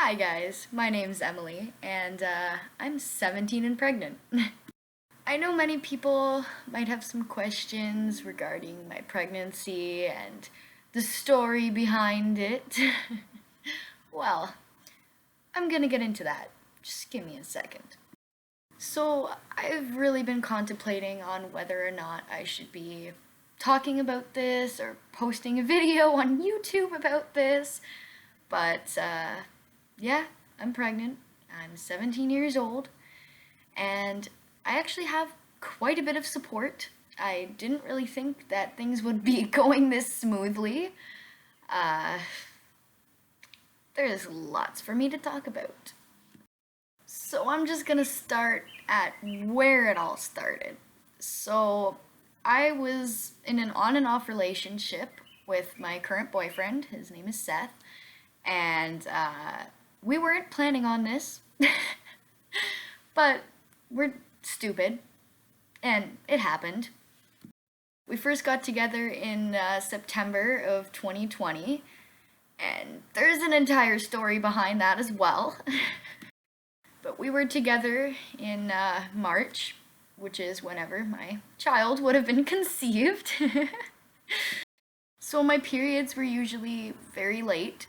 Hi guys, my name's Emily, and I'm 17 and pregnant. I know many people might have some questions regarding my pregnancy and the story behind it. Well, I'm gonna get into that. Just give me a second. So, I've really been contemplating on whether or not I should be talking about this or posting a video on YouTube about this, but yeah, I'm pregnant. I'm 17 years old, and I actually have quite a bit of support. I didn't really think that things would be going this smoothly. Uh, there's lots for me to talk about. So I'm just gonna start at where it all started. So I was in an on and off relationship with my current boyfriend. His name is Seth, and we weren't planning on this, but we're stupid, and it happened. We first got together in September of 2020, and there's an entire story behind that as well. But we were together in March, which is whenever my child would have been conceived. So my periods were usually very late.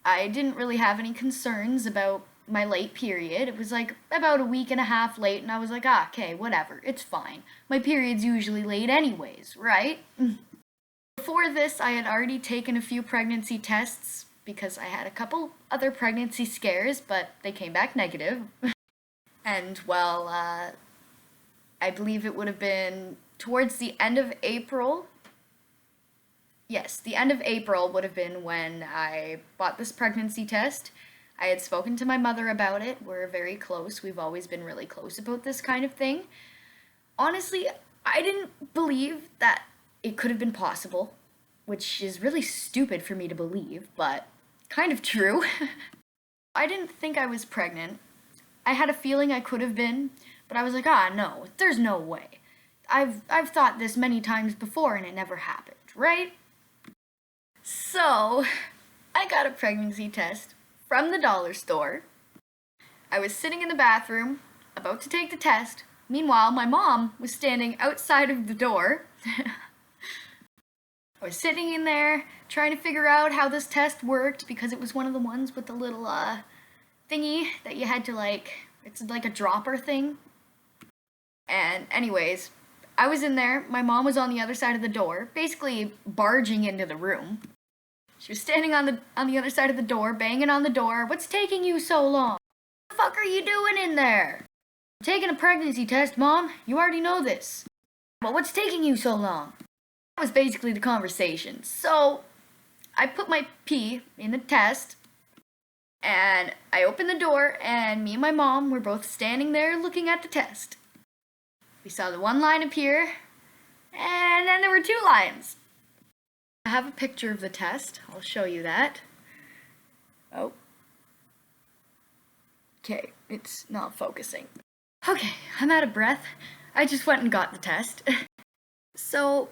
I didn't really have any concerns about my late period. It was like about a week and a half late, and I was like, okay, whatever, it's fine. My period's usually late anyways, right? Before this, I had already taken a few pregnancy tests because I had a couple other pregnancy scares, but they came back negative. And well, I believe it would have been towards the end of April. Yes, the end of April would have been when I bought this pregnancy test. I had spoken to my mother about it. We're very close. We've always been really close about this kind of thing. Honestly, I didn't believe that it could have been possible, which is really stupid for me to believe, but kind of true. I didn't think I was pregnant. I had a feeling I could have been, but I was like, no, there's no way. I've thought this many times before and it never happened, right? So, I got a pregnancy test from the dollar store. I was sitting in the bathroom, about to take the test. Meanwhile, my mom was standing outside of the door. I was sitting in there, trying to figure out how this test worked, because it was one of the ones with the little, thingy that you had to, it's like a dropper thing. And anyways, I was in there, my mom was on the other side of the door, basically barging into the room. She was standing on the other side of the door, banging on the door. What's taking you so long? What the fuck are you doing in there? I'm taking a pregnancy test, Mom. You already know this. But what's taking you so long? That was basically the conversation. So, I put my pee in the test, and I opened the door, and me and my mom were both standing there looking at the test. We saw the one line appear, and then there were two lines. I have a picture of the test. I'll show you that. Oh. Okay, it's not focusing. Okay, I'm out of breath. I just went and got the test. So,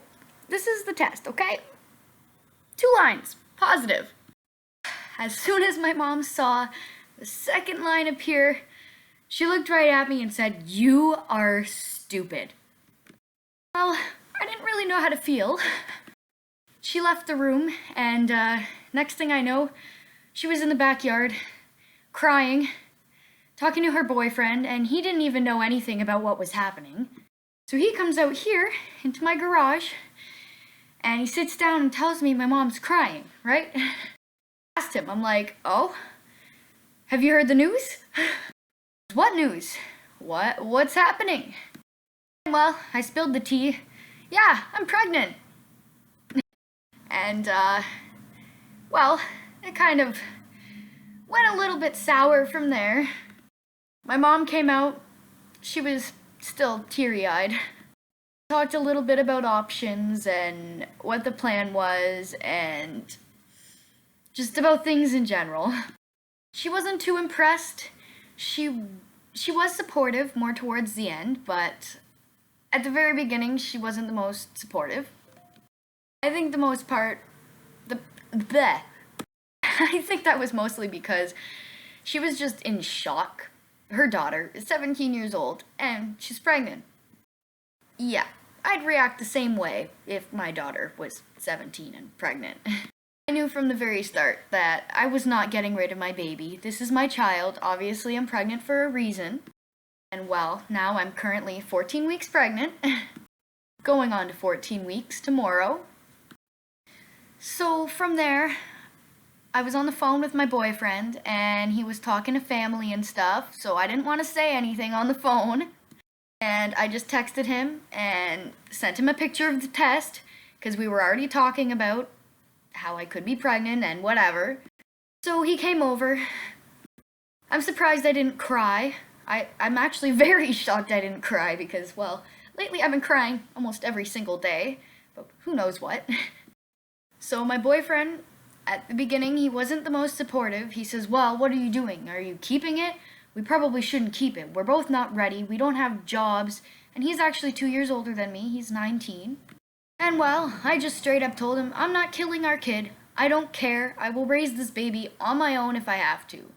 this is the test, okay? 2 lines, positive. As soon as my mom saw the second line appear, she looked right at me and said, "You are stupid." Well, I didn't really know how to feel. She left the room, and next thing I know, she was in the backyard, crying, talking to her boyfriend, and he didn't even know anything about what was happening. So he comes out here, into my garage, and he sits down and tells me my mom's crying, right? I asked him, I'm like, oh, have you heard the news? What news? What's happening? Well, I spilled the tea. Yeah, I'm pregnant. And, well, it kind of went a little bit sour from there. My mom came out. She was still teary-eyed. Talked a little bit about options and what the plan was and just about things in general. She wasn't too impressed. She was supportive more towards the end, but at the very beginning she wasn't the most supportive. I think the most part, I think that was mostly because She was just in shock. Her daughter is 17 years old, and she's pregnant. Yeah, I'd react the same way if my daughter was 17 and pregnant. I knew from the very start that I was not getting rid of my baby. This is my child. Obviously, I'm pregnant for a reason. And well, now I'm currently 14 weeks pregnant. Going on to 14 weeks tomorrow. So from there, I was on the phone with my boyfriend, and he was talking to family and stuff, so I didn't want to say anything on the phone. And I just texted him and sent him a picture of the test, because we were already talking about how I could be pregnant and whatever. So he came over. I'm surprised I didn't cry. I'm actually very shocked I didn't cry because, well, lately I've been crying almost every single day, but who knows what. So my boyfriend, at the beginning, he wasn't the most supportive. He says, well, what are you doing? Are you keeping it? We probably shouldn't keep it. We're both not ready. We don't have jobs. And he's actually 2 years older than me. He's 19. And well, I just straight up told him, I'm not killing our kid. I don't care. I will raise this baby on my own if I have to.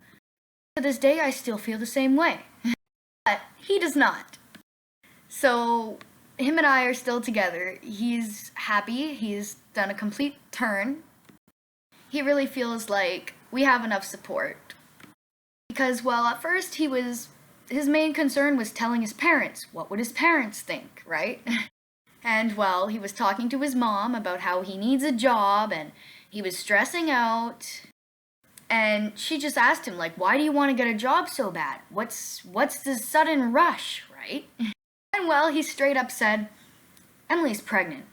To this day, I still feel the same way. But he does not. So him and I are still together. He's happy. He's done a complete turn. He really feels like we have enough support. Because, well, at first his main concern was telling his parents. What would his parents think, right? And, well, he was talking to his mom about how he needs a job, and he was stressing out. And she just asked him, like, why do you want to get a job so bad? What's this sudden rush, right? And, well, he straight up said, Emily's pregnant.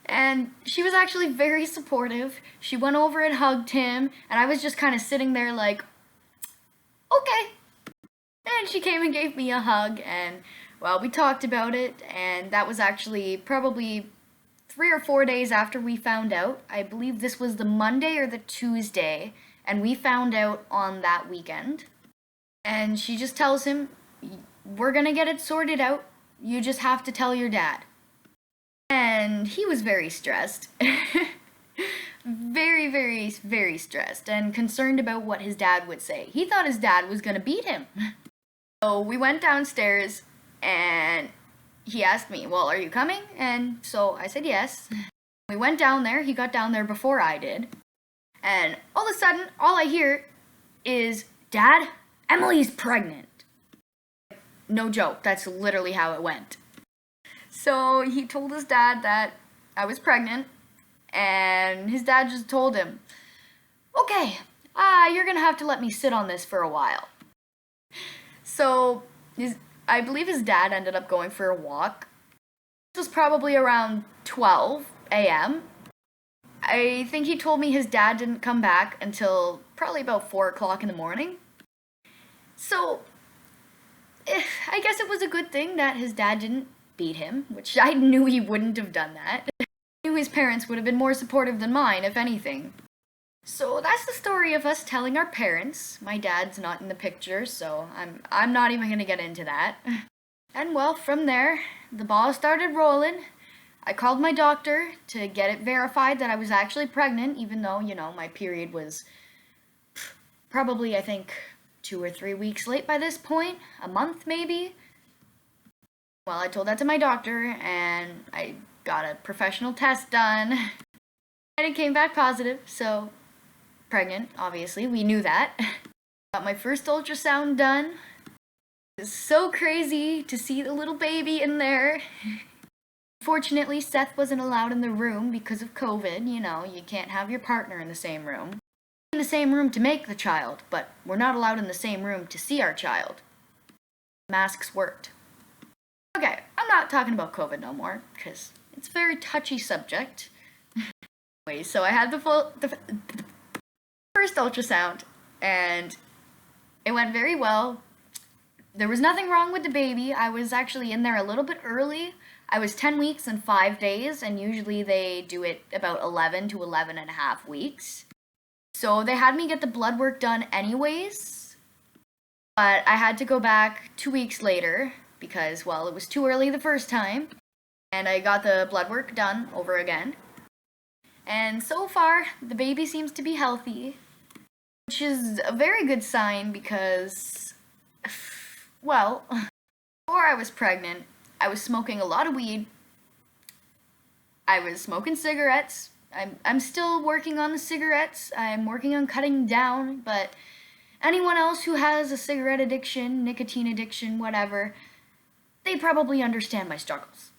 And she was actually very supportive. She went over and hugged him, and I was just kind of sitting there like, okay. And she came and gave me a hug, and, well, we talked about it, and that was actually probably 3 or 4 days after we found out. I believe this was the Monday or the Tuesday, and we found out on that weekend. And she just tells him, we're gonna get it sorted out. You just have to tell your dad. And he was very stressed. Very, very, very stressed and concerned about what his dad would say. He thought his dad was gonna beat him. So we went downstairs and he asked me, well, are you coming? And so I said yes. We went down there. He got down there before I did. And all of a sudden, all I hear is, Dad, Emily's pregnant. No joke. That's literally how it went. So he told his dad that I was pregnant, and his dad just told him, okay, you're gonna have to let me sit on this for a while. So I believe his dad ended up going for a walk. This was probably around 12 a.m. I think he told me his dad didn't come back until probably about 4 o'clock in the morning. So I guess it was a good thing that his dad didn't beat him, which I knew he wouldn't have done that. I knew his parents would have been more supportive than mine, if anything. So that's the story of us telling our parents. My dad's not in the picture, so I'm not even gonna get into that. And well, from there, the ball started rolling. I called my doctor to get it verified that I was actually pregnant, even though, my period was probably, I think, 2 or 3 weeks late by this point. A month, maybe. Well, I told that to my doctor, and I got a professional test done. And it came back positive, so pregnant, obviously. We knew that. Got my first ultrasound done. It was so crazy to see the little baby in there. Fortunately, Seth wasn't allowed in the room because of COVID. You can't have your partner in the same room. In the same room to make the child, but we're not allowed in the same room to see our child. Masks worked. Okay, I'm not talking about COVID no more, because it's a very touchy subject. Anyway, so I had the first ultrasound, and it went very well. There was nothing wrong with the baby. I was actually in there a little bit early. I was 10 weeks and 5 days, and usually they do it about 11 to 11 and a half weeks. So they had me get the blood work done anyways, but I had to go back 2 weeks later because, well, it was too early the first time, and I got the blood work done over again. And so far, the baby seems to be healthy. which is a very good sign because, well, before I was pregnant, I was smoking a lot of weed. I was smoking cigarettes. I'm still working on the cigarettes. I'm working on cutting down, but anyone else who has a cigarette addiction, nicotine addiction, whatever, they probably understand my struggles.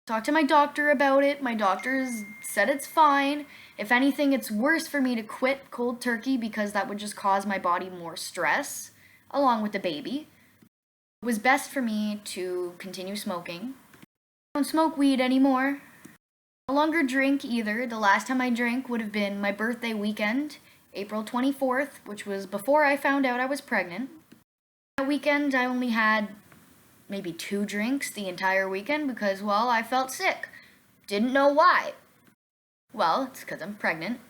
Talked to my doctor about it. My doctor's said it's fine. If anything, it's worse for me to quit cold turkey because that would just cause my body more stress, along with the baby. It was best for me to continue smoking. I don't smoke weed anymore. No longer drink either. The last time I drank would have been my birthday weekend, April 24th, which was before I found out I was pregnant. That weekend I only had maybe 2 drinks the entire weekend because, well, I felt sick. Didn't know why. Well, it's because I'm pregnant.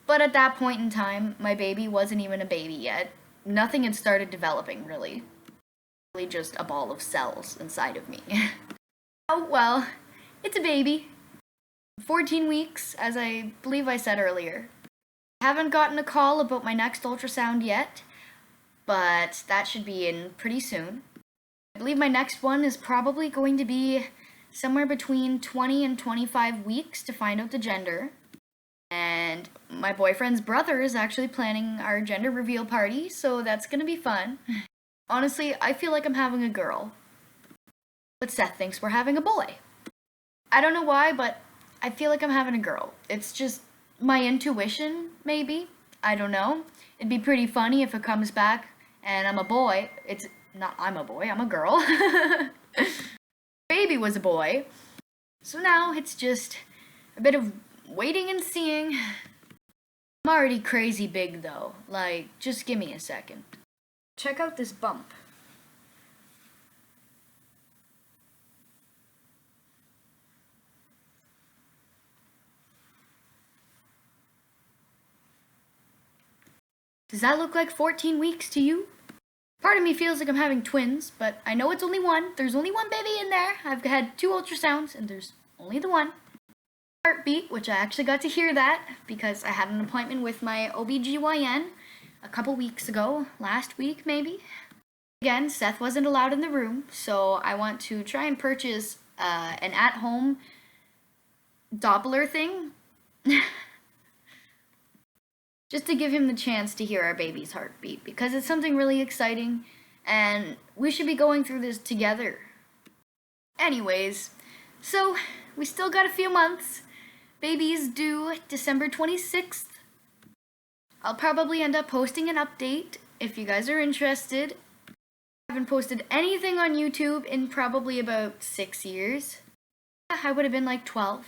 But at that point in time, my baby wasn't even a baby yet. Nothing had started developing, really. Really just a ball of cells inside of me. Oh, well, it's a baby. 14 weeks, as I believe I said earlier. I haven't gotten a call about my next ultrasound yet, but that should be in pretty soon. I believe my next one is probably going to be somewhere between 20 and 25 weeks to find out the gender. And my boyfriend's brother is actually planning our gender reveal party, so that's gonna be fun. Honestly, I feel like I'm having a girl. But Seth thinks we're having a boy. I don't know why, but I feel like I'm having a girl. It's just my intuition, maybe. I don't know. It'd be pretty funny if it comes back and I'm a boy. It's not I'm a boy, I'm a girl. Baby was a boy. So now it's just a bit of waiting and seeing. I'm already crazy big though. Like, just give me a second. Check out this bump. Does that look like 14 weeks to you? Part of me feels like I'm having twins, but I know it's only one. There's only one baby in there. I've had 2 ultrasounds, and there's only the one. Heartbeat, which I actually got to hear that because I had an appointment with my OBGYN a couple weeks ago, last week maybe. Again, Seth wasn't allowed in the room, so I want to try and purchase an at-home Doppler thing. Just to give him the chance to hear our baby's heartbeat, because it's something really exciting, and we should be going through this together. Anyways, so we still got a few months. Baby's due December 26th. I'll probably end up posting an update if you guys are interested. I haven't posted anything on YouTube in probably about 6 years. I would have been like 12.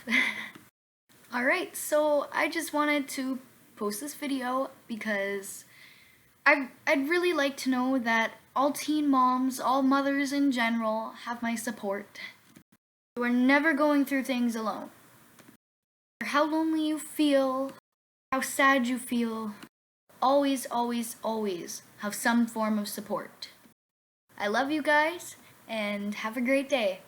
Alright, so I just wanted to post this video because I'd really like to know that all teen moms, all mothers in general, have my support. You are never going through things alone. No matter how lonely you feel, how sad you feel, always, always, always have some form of support. I love you guys, and have a great day.